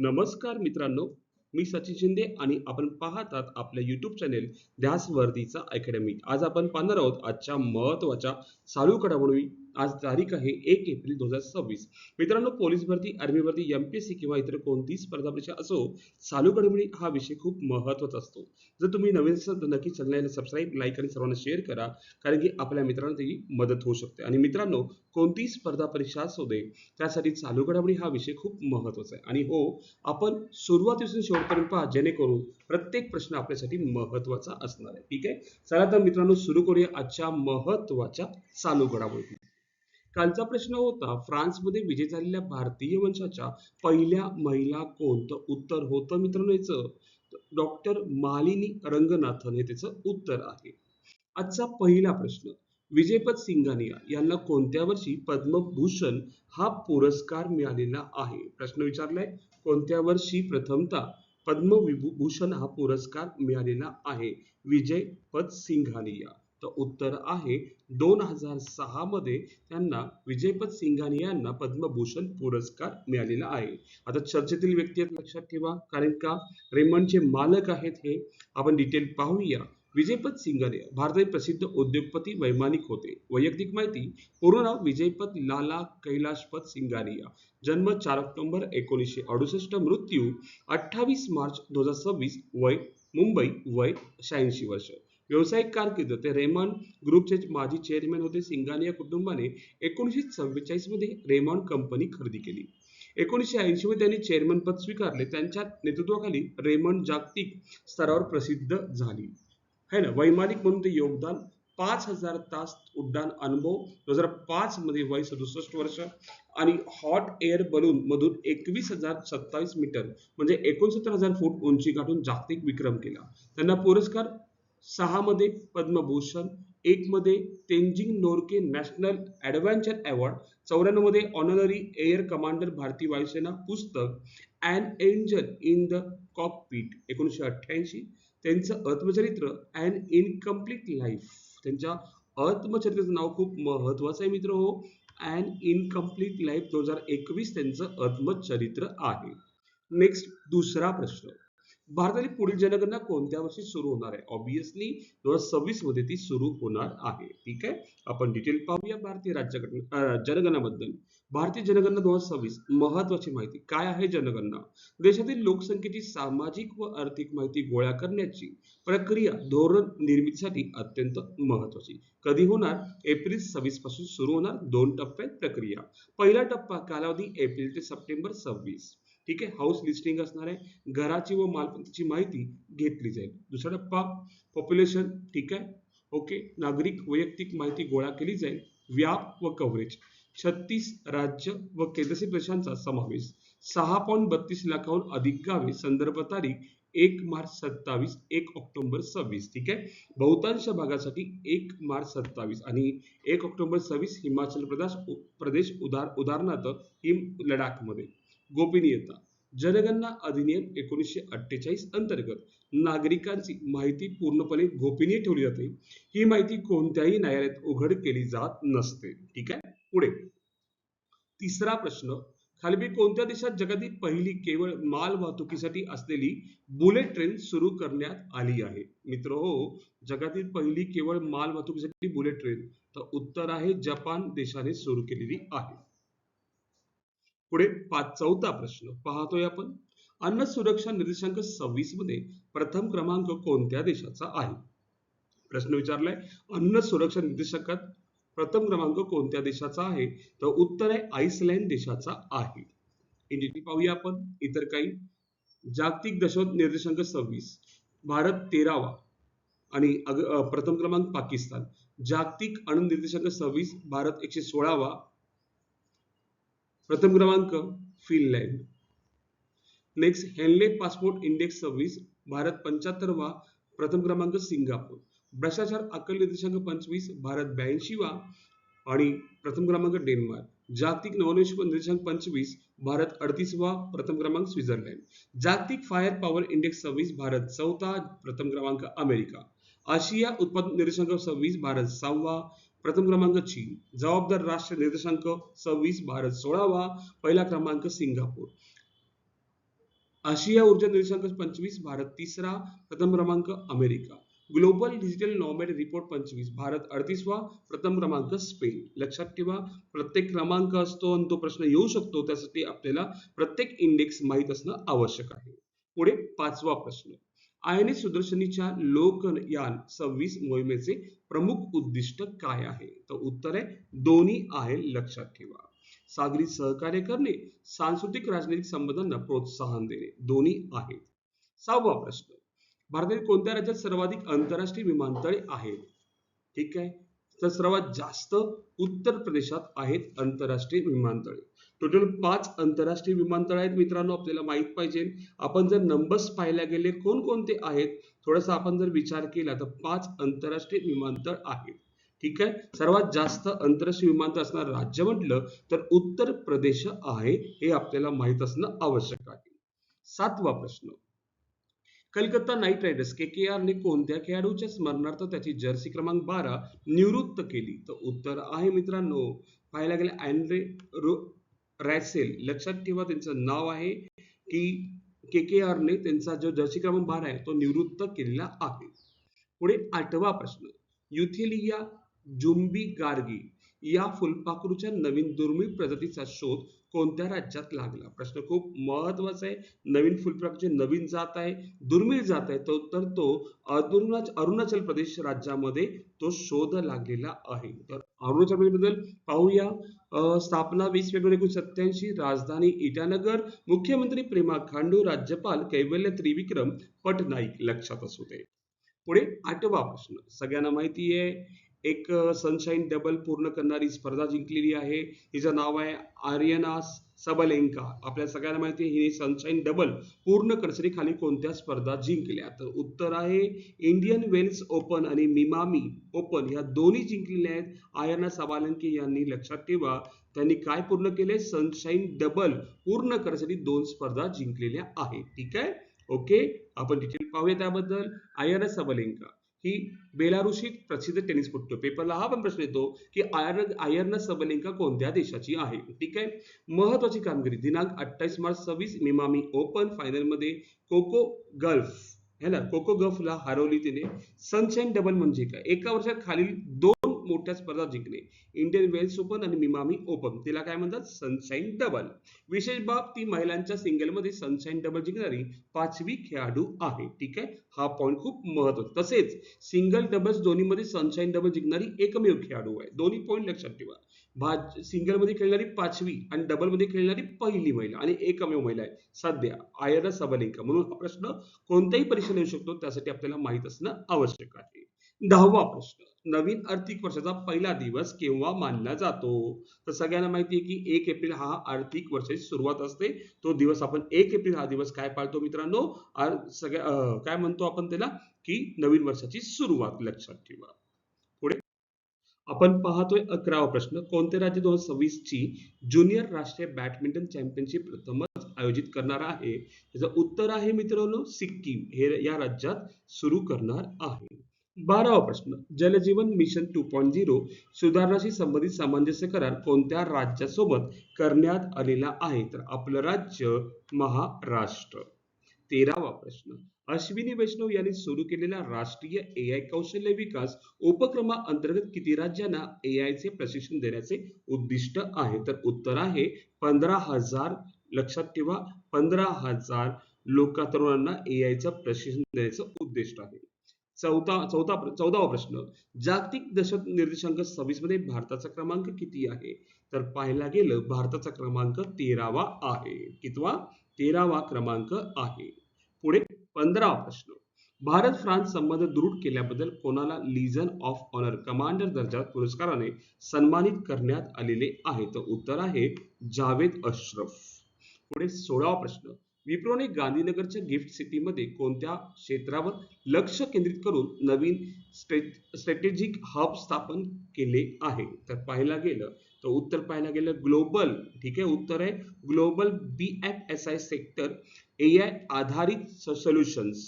नमस्कार मित्रांनो, मी सचिन शिंदे आणि आपण पाहतात आपल्या YouTube चॅनेल ध्यास वर्दीचा अकॅडमी. आज आपण पाहणार आहोत आजच्या महत्त्वाच्या चालू घडामोडी. आज तारीख आहे 1 एप्रिल 2026. मित्रांनो, पोलीस भरती, आर्मी भरती, MPSC किंवा इतर कोणतीही स्पर्धा परीक्षा असो, चालू घडामोडी हा विषय खूप महत्त्वाचा असतो. जर तुम्ही नवीन असाल तर नक्की चॅनलला सबस्क्राईब, लाईक आणि सर्वांना शेअर करा, कारण की आपल्या मित्रांना त्याची मदत होऊ शकते. आणि मित्रांनो, कोणतीही स्पर्धा परीक्षा असू दे, त्यासाठी चालू घडामोडी हा विषय खूप महत्त्वाचा आहे. आणि हो, आपण सुरुवातीपासून शेवटपर्यंत पहा, जेणेकरून प्रत्येक प्रश्न आपल्यासाठी महत्त्वाचा असणार आहे. ठीक आहे, चला तर मित्रांनो सुरू करूया आजच्या महत्त्वाच्या चालू घडामोडी. कालचा प्रश्न होता, फ्रान्समध्ये विजयी झालेल्या भारतीय वंशाच्या पहिल्या महिला कोण? तर उत्तर होतं मित्रांनो याचं डॉक्टर मालिनी रंगनाथन, हे त्याचं उत्तर आहे. आजचा पहिला प्रश्न, विजयपत सिंघानिया यांना कोणत्या वर्षी पद्मभूषण हा पुरस्कार मिळालेला आहे? प्रश्न विचारलाय, कोणत्या वर्षी प्रथमतः पद्मविभूषण हा पुरस्कार मिळालेला आहे विजयपत सिंघानिया? तर उत्तर आहे 2006 मध्ये त्यांना विजयपत सिंघानिया यांना पद्मभूषण पुरस्कार मिळालेला आहे. आता चर्चेतील व्यक्ती आहेत, लक्षात ठेवा, कारण का रेमंडचे मालक आहेत हे. आपण डिटेल पाहूया. विजयपत सिंघानिया भारतातील प्रसिद्ध उद्योगपती, वैमानिक होते. वैयक्तिक माहिती, पूर्ण नाव विजयपत लाला कैलाशपत सिंघानिया, जन्म 4 ऑक्टोबर 1968, मृत्यू 28 मार्च 2026, वय मुंबई, वय 86 वर्ष. व्यावसायिक कारकीर्द, ते रेमंड ग्रुपचे माजी चेअरमॅन होते. सिंघानिया कुटुंबाने 1944 मध्ये रेमंड कंपनी खरेदी केली. 1980 मध्ये त्यांनी चेअरमन पद स्वीकारले. त्यांच्या नेतृत्वाखाली रेमंड जागतिक स्तरावर प्रसिद्ध झाली है ना. वैमानिक म्हणून ते योगदान, 5000 तास उड्डाण अनुभव, 2005 मध्ये वय 67 वर्ष, आणि हॉट एअर बलून मधून 21,027 मीटर म्हणजे 69,000 फूट उंची गाठून जागतिक विक्रम केला. त्यांना पुरस्कार 6 मध्ये पद्मभूषण, 1 मध्ये Tenzing Norgay national adventure award, 94 मध्ये ऑनररी एअर कमांडर भारतीय वायुसेना, पुस्तक an angel in the cockpit 1988, त्यांचं आत्मचरित्र ॲन इनकम्प्लीट लाईफ, त्यांच्या आत्मचरित्राचं नाव खूप महत्वाचं आहे मित्र हो, ॲन इनकम्प्लीट लाईफ 2021 त्यांचं आत्मचरित्र आहे. नेक्स्ट दुसरा प्रश्न, भारतातील पुढील जनगणना कोणत्या वर्षी सुरू होणार आहे? ऑब्विसली 2026 मध्ये ती सुरू होणार आहे. ठीक आहे, आपण डिटेल पाहूया भारतीय जनगणनाबद्दल. भारतीय जनगणना 2026, महत्वाची माहिती काय आहे? जनगणना देशातील लोकसंख्येची सामाजिक व आर्थिक माहिती गोळा करण्याची प्रक्रिया धोरण निर्मितीसाठी अत्यंत महत्वाची. कधी होणार? एप्रिल 26 पासून सुरू होणार. 2 टप्प्यात प्रक्रिया. पहिला टप्पा कालावधी एप्रिल ते सप्टेंबर 26. ठीक आहे, हाऊस लिस्टिंग असणार आहे, घराची व मालमत्तेची माहिती घेतली जाईल. दुसरा टप्पा पॉप्युलेशन, ठीक आहे, ओके, नागरिक वैयक्तिक माहिती गोळा केली जाईल. व्याप व कव्हरेज, 36 राज्य व केंद्रशासित प्रदेशांचा समावेश, 6.32 लाखाहून अधिक गावे, संदर्भ तारीख 1 मार्च 27, 1 ऑक्टोबर 26. ठीक आहे, बहुतांश भागासाठी 1 मार्च 27 आणि 1 ऑक्टोबर 26 हिमाचल प्रदेश उदाहरणार्थ लडाख मध्ये. गोपनीयता, जनगणना अधिनियम 1948 अंतर्गत नागरिकांची माहिती पूर्णपणे गोपनीय ठेवली जाते. ही माहिती कोणत्याही न्यायालयात उघड केली जात नसते. ठीक आहे, पुढे तिसरा प्रश्न, खालील कोणत्या देशात जगातील पहिली केवळ माल वाहतुकीसाठी असलेली बुलेट ट्रेन सुरू करण्यात आली आहे? मित्र हो, जगातील पहिली केवळ माल वाहतुकीसाठी बुलेट ट्रेन, तर उत्तर आहे जपान देशाने सुरू केलेली आहे. पुढे चौथा प्रश्न पाहतोय आपण, अन्न सुरक्षा निर्देशांक 26 मध्ये प्रथम क्रमांक कोणत्या देशाचा आहे? प्रश्न विचारलाय, अन्न सुरक्षा निर्देशांकात प्रथम क्रमांक कोणत्या देशाचा आहे? तर उत्तर आहे आइसलँड देशाचा आहे. डिटेल पाहूया आपण. इतर काही, जागतिक दहशत निर्देशांक 26, भारत 13वा आणि प्रथम क्रमांक पाकिस्तान. जागतिक अण्व निर्देशांक 26, भारत 116वा, प्रथम क्रमांक Finland. Next, Henley passport index 26, Bharat 75वा, प्रथम क्रमांक सिंगापूर. भ्रष्टाचार आकलन निर्देशांक 25, भारत 82वा आणि प्रथम क्रमांक डेन्मार्क. जागतिक नवोन्मेष निर्देशांक 25, भारत 38वा, प्रथम क्रमांक स्वित्झर्लंड. जागतिक फायर पॉवर इंडेक्स 26, भारत 4था, प्रथम क्रमांक अमेरिका. आशिया उत्पादन निर्देशांक 26, भारत 6वा, प्रथम क्रमांक चीन. जबाबदार राष्ट्र निर्देशांक 26, भारत 16वा, पहिला क्रमांक सिंगापूर. आशिया ऊर्जा निर्देशांक 25, भारत तिसरा, प्रथम क्रमांक America. Global digital nomad report 25, Bharat 38वा, प्रथम क्रमांक स्पेन. लक्षात ठेवा, प्रत्येक क्रमांक असतो आणि तो प्रश्न येऊ शकतो, त्यासाठी आपल्याला प्रत्येक इंडेक्स माहित असणं आवश्यक आहे. पुढे 5वा प्रश्न. INS सुदर्शनीच्या लोकयान 26 मोहिमेचे प्रमुख उद्दिष्ट काय आहे? तर उत्तर आहे दोन्ही आहे, लक्षात ठेवा. सागरी सहकार्य करणे, सांस्कृतिक राजनैतिक संबंधांना प्रोत्साहन देणे, दोन्ही आहेत. 6वा प्रश्न. भारतातील कोणत्या राज्यात सर्वाधिक आंतरराष्ट्रीय विमानतळे आहेत? ठीक आहे, तर सर्वात जास्त उत्तर प्रदेशात आहेत आंतरराष्ट्रीय विमानतळे. टोटल 5 आंतरराष्ट्रीय विमानतळ आहेत मित्रांनो, आपल्याला माहित पाहिजे. आपण जर नंबर्स पाहायला गेले कोणकोणते आहेत, थोडासा आपण जर विचार केला तर 5 आंतरराष्ट्रीय विमानतळ आहेत. ठीक आहे, सर्वात जास्त आंतरराष्ट्रीय विमानतळ असणार राज्य म्हटलं तर उत्तर प्रदेश आहे, हे आपल्याला माहित असणं आवश्यक आहे. 7वा प्रश्न. कलकत्ता नाईट रायडर्स KKR ने कोणत्या खेळाडूच्या स्मरणार्थ त्याची जर्सी क्रमांक 12 निवृत्त केली? तर उत्तर आहे मित्रांनो, पाहायला गेले अँड्रे रॅसेल. लक्षात ठेवा, त्यांचं नाव आहे की KKR ने त्यांचा जो जर्सी क्रमांक 12 आहे तो निवृत्त केलेला आहे. पुढे 8वा प्रश्न. युथेलिया जुम्बी गार्गी या फुलपाखरूच्या नवीन दुर्मिळ प्रजातीचा शोध कोणत्या राज्यात लागला? प्रश्न खूप महत्वाचा आहे. नवीन फुलपाखरूची नवीन जात आहे, दुर्मिळ जात आहे, तर तो अरुणाचल प्रदेश राज्यामध्ये तो शोध लागलेला आहे. तर अरुणाचल प्रदेशबद्दल पाहूया. स्थापना 20 फेब्रुवारी 1987, राजधानी इटानगर, मुख्यमंत्री प्रेमा खांडू, राज्यपाल कैवल्य त्रिविक्रम पटनाईक. लक्षात असू दे. पुढे 8वा प्रश्न. सगळ्यांना माहिती आहे, एक सनशाईन डबल पूर्ण करणारी स्पर्धा जिंकलेली आहे. हिचं नाव आहे आर्यना सबलेंका. आपल्या सगळ्यांना माहिती आहे, हिने सनशाईन डबल पूर्ण करण्यासाठी खाली कोणत्या स्पर्धा जिंकल्या? तर उत्तर आहे इंडियन वेल्स ओपन आणि मियामी ओपन या दोन्ही जिंकलेल्या आहेत आर्यना सबलेंका यांनी. लक्षात ठेवा, त्यांनी काय पूर्ण केले? सनशाईन डबल पूर्ण करण्यासाठी 2 स्पर्धा जिंकलेल्या आहेत. ठीक आहे, ओके, आपण डिटेल पाहूया त्याबद्दल. आर्यना सबलेंका ही बेलारुशी प्रसिद्ध टेनिसपटू. पेपरला हा पण प्रश्न येतो की आर्यना सबलेंका कोणत्या देशाची आहे? ठीक आहे, महत्वाची कामगिरी. दिनांक 28 मार्च 26 मियामी ओपन फायनल मध्ये कोको गल्फ है ना, कोको गल्फला हरवली तिने. सनशाईन डबल म्हणजे काय? एका वर्षात खालील 2 मोठ्या स्पर्धा जिंकणे, इंडियन वेल्स ओपन आणि मियामी ओपन, तिला काय म्हणतात? Sunshine double. विशेष बाब, ती महिलांच्या सिंगल मध्ये सनशाईन डबल जिंकणारी 5वी खेळाडू आहे. ठीक आहे, हा पॉइंट खूप महत्वाचा. तसेच सिंगल डबल्स दोन्ही मध्ये सनशाईन डबल जिंकणारी एकमेव खेळाडू आहे. दोन्ही पॉइंट लक्षात ठेवा. सिंगल मध्ये खेळणारी 5वी आणि डबल मध्ये खेळणारी पहिली महिला आणि एकमेव महिला आहे सध्या आर्यना सबलेंका. म्हणून हा प्रश्न कोणत्याही परीक्षेला येऊ शकतो, त्यासाठी आपल्याला माहित असणं आवश्यक आहे. 10वा प्रश्न. नवीन आर्थिक वर्षाचा पहिला दिवस केव्हा मानला जातो? तर सगळ्यांना माहिती आहे की 1 एप्रिल हा आर्थिक वर्षाची सुरुवात असते. तो दिवस आपण 1 एप्रिल हा दिवस काय पाळतो मित्रांनो? काय म्हणतो आपण त्याला? की नवीन वर्षाची सुरुवात. लक्षात ठेवा. पुढे आपण पाहतोय 11वा प्रश्न. कोणते राज्य 2026 ची ज्युनियर राष्ट्रीय बॅडमिंटन चॅम्पियनशिप प्रथमच आयोजित करणार आहे? त्याचं उत्तर आहे मित्रांनो सिक्कीम हे या राज्यात सुरू करणार आहे. 12वा प्रश्न. जलजीवन मिशन 2.0 सुधारणाशी संबंधित सामंजस्य करार कोणत्या राज्यासोबत करण्यात आलेला आहे? तर आपलं राज्य महाराष्ट्र. 13वा प्रश्न. अश्विनी वैष्णव यांनी सुरू केलेला राष्ट्रीय AI कौशल्य विकास उपक्रमाअंतर्गत किती राज्यांना AI चे प्रशिक्षण देण्याचे उद्दिष्ट आहे? तर उत्तर आहे 15,000. लक्षात ठेवा, 15,000 तरुणांना AI चं प्रशिक्षण देण्याचं उद्दिष्ट आहे. 14वा प्रश्न. जागतिक दहशत निर्देशांक 26 मध्ये भारताचा क्रमांक किती आहे? तर पाहायला गेलं भारताचा क्रमांक 13वा आहे. कितवा? 13वा क्रमांक आहे. पुढे 15वा प्रश्न. भारत फ्रान्स संबंध दृढ केल्याबद्दल कोणाला लीजन ऑफ ऑनर कमांडर दर्जा पुरस्काराने सन्मानित करण्यात आलेले आहे? तर उत्तर आहे जावेद अश्रफ. पुढे 16वा प्रश्न. विप्रोने गांधीनगरच्या गिफ्ट सिटीमध्ये कोणत्या क्षेत्रावर लक्ष केंद्रित करून नवीन स्ट्रॅटेजिक हब स्थापन केले आहे? तर पाहायला गेलं ग्लोबल. ठीक आहे, उत्तर आहे ग्लोबल BFSI सेक्टर AI आधारित सोल्युशन्स.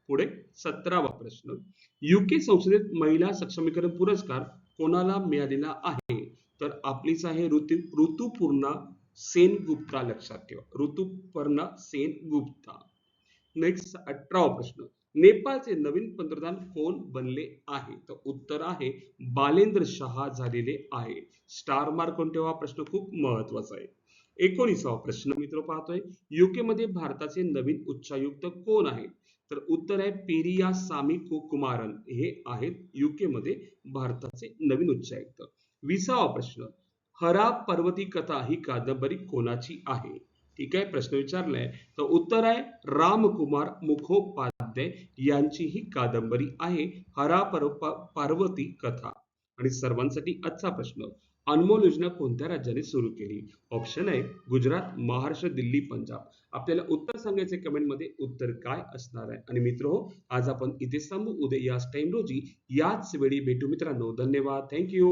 पुढे 17वा प्रश्न. UK संसदेत महिला सक्षमीकरण पुरस्कार कोणाला मिळालेला आहे? तर आपलीच आहे ऋतुपूर्णा सेनगुप्ता लक्षात ठेवा, ऋतुपर्णा सेनगुप्ता. नेक्स्ट 18वा प्रश्न, नेपाळचे नवीन पंतप्रधान कोण बनले आहे? तर उत्तर आहे बालेंद्र शाह झालेले आहे. स्टार मार्क करून ठेवा, प्रश्न खूप महत्वाचा आहे. 19वा प्रश्न मित्र पाहतोय, युके मध्ये भारताचे नवीन उच्चायुक्त कोण आहेत? तर उत्तर आहे पेरिया सामी कुमारन, हे आहेत युके मध्ये भारताचे नवीन उच्चायुक्त. 20वा प्रश्न, हरा पर्वती कथा ही कादंबरी कोणाची आहे? ठीक आहे, प्रश्न विचारलाय तर उत्तर आहे रामकुमार मुखोपाध्याय यांची ही कादंबरी आहे हरा पार्वती कथा. आणि सर्वांसाठी आजचा प्रश्न, अनमोल योजना कोणत्या राज्याने सुरू केली? ऑप्शन आहे गुजरात, महाराष्ट्र, दिल्ली, पंजाब. आपल्याला उत्तर सांगायचे कमेंट मध्ये, उत्तर काय असणार आहे. आणि मित्र हो, आज आपण इथे थांबू, उद्या याच टाइम रोजी याच वेळी भेटू मित्रांनो. धन्यवाद, थँक्यू.